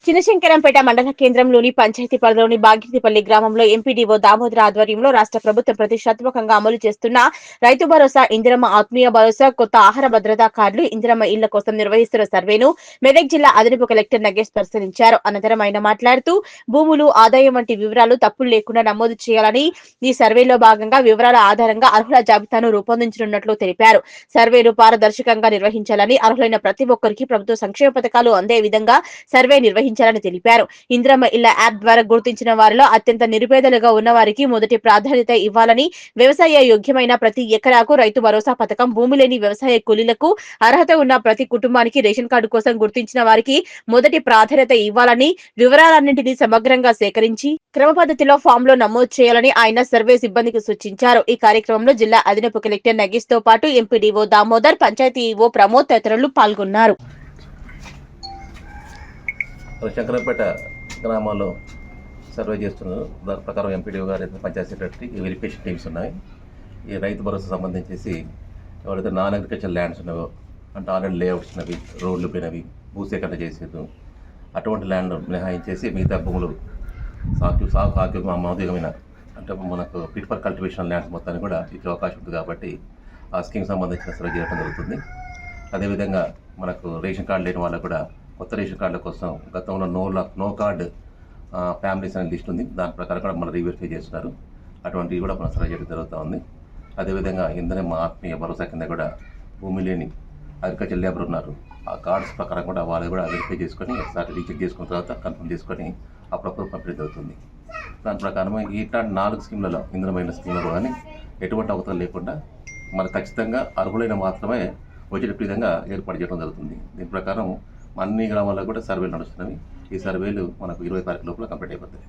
చినశంకరంపేట మండల కేంద్రంలోని పంచాయతీ పరిధిలోని బాగితిపల్లి గ్రామంలో ఎంపీడీఓ దామోదర ఆధ్వర్యంలో రాష్ట్ర ప్రభుత్వం ప్రతిష్టాత్మకంగా అమలు చేస్తున్న రైతు భరోసా, ఇందిరమ్మ ఆత్మీయ భరోసా, కొత్త ఆహార భద్రతా కార్డులు, ఇందిరమ్మ ఇళ్ల కోసం నిర్వహిస్తున్న సర్వేను మెదక్ జిల్లా అదనపు కలెక్టర్ నగేష్ పరిశీలించారు. అనంతరం ఆయన మాట్లాడుతూ భూములు, ఆదాయం వంటి వివరాలు తప్పులు లేకుండా నమోదు చేయాలని, ఈ సర్వేలో భాగంగా వివరాల ఆధారంగా అర్హుల జాబితాను రూపొందించనున్నట్లు తెలిపారు. సర్వేను పారదర్శకంగా నిర్వహించాలని, అర్హులైన ప్రతి ఒక్కరికి ప్రభుత్వ సంక్షేమ పథకాలు అందే విధంగా సర్వే నిర్వహించాలని తెలిపారు. ఇందిరమ్మ ఇళ్ల యాప్ ద్వారా గుర్తించిన వారిలో అత్యంత నిరుపేదలుగా ఉన్న వారికి మొదటి ప్రాధాన్యత ఇవ్వాలని, వ్యవసాయ యోగ్యమైన ప్రతి ఎకరాకు రైతు భరోసా పథకం, భూమి లేని వ్యవసాయ కూలీలకు, అర్హత ఉన్న ప్రతి కుటుంబానికి రేషన్ కార్డు కోసం గుర్తించిన వారికి మొదటి ప్రాధాన్యత ఇవ్వాలని, వివరాలన్నింటినీ సమగ్రంగా సేకరించి క్రమ పద్ధతిలో ఫామ్ లో నమోదు చేయాలని ఆయన సర్వే సిబ్బందికి సూచించారు. ఈ కార్యక్రమంలో జిల్లా అదనపు కలెక్టర్ నగేష్ తో పాటు ఎంపీడీఓ దామోదర్, పంచాయతీ ఈవో ప్రమోద్ తదితరులు పాల్గొన్నారు. శంకరంపేట గ్రామాల్లో సర్వే చేస్తున్నారు. దాని ప్రకారం ఎంపీడీఓ గారు, పంచాయతీ సెక్రటరీ, వెరిఫికేషన్ టీమ్స్ ఉన్నాయి. ఈ రైతు భరోసా సంబంధించేసి ఎవరైతే నాన్ అగ్రికల్చర్ ల్యాండ్స్ ఉన్నాయో, అంటే ఆల్రెడీ లేఅవుట్స్ ఉన్నవి, రోడ్లు పోయినవి, భూసేకరణ చేసేది, అటువంటి ల్యాండ్ మినహాయించేసి మిగతా భూములు సాగు ఆమోదయోగమైన అంటే మనకు ఫిట్ ఫర్ కల్టివేషన్ ల్యాండ్స్ మొత్తాన్ని కూడా ఇచ్చే అవకాశం ఉంది. కాబట్టి ఆ స్కీమ్ సంబంధించిన సర్వే చేయడం జరుగుతుంది. అదేవిధంగా మనకు రేషన్ కార్డు లేని వాళ్ళకు కూడా కొత్త రేషన్ కార్డుల కోసం గతంలో నో కార్డు ఫ్యామిలీస్ అనే లిస్ట్ ఉంది. దాని ప్రకారం కూడా మనం రీవెరిఫై చేస్తున్నారు. అటువంటివి కూడా మనం సర్వే చేయడం జరుగుతూ ఉంది. అదేవిధంగా ఇంధనం ఆత్మీయ భరోసా కింద కూడా భూమి లేని అగ్రికల్చర్ లేబర్ ఉన్నారు. ఆ కార్డ్స్ ప్రకారం కూడా వాళ్ళు కూడా వెరిఫై చేసుకొని ఒకసారి రీచెక్ చేసుకున్న తర్వాత కన్ఫర్మ్ చేసుకొని అప్పుడప్పుడు పంపిణీ జరుగుతుంది. దాని ప్రకారం ఇట్లాంటి 4 స్కీమ్లలో, ఇంధనమైన స్కీమ్లలో కానీ ఎటువంటి అవతలు లేకుండా మనకు ఖచ్చితంగా అర్హులైన మాత్రమే వచ్చేటట్టు విధంగా ఏర్పాటు చేయడం జరుగుతుంది. దీని ప్రకారం అన్ని గ్రామాల్లో కూడా సర్వేలు నడుస్తున్నవి. ఈ సర్వేలు మనకు 20 తారీఖు లోపల కంప్లీట్ అయిపోతాయి.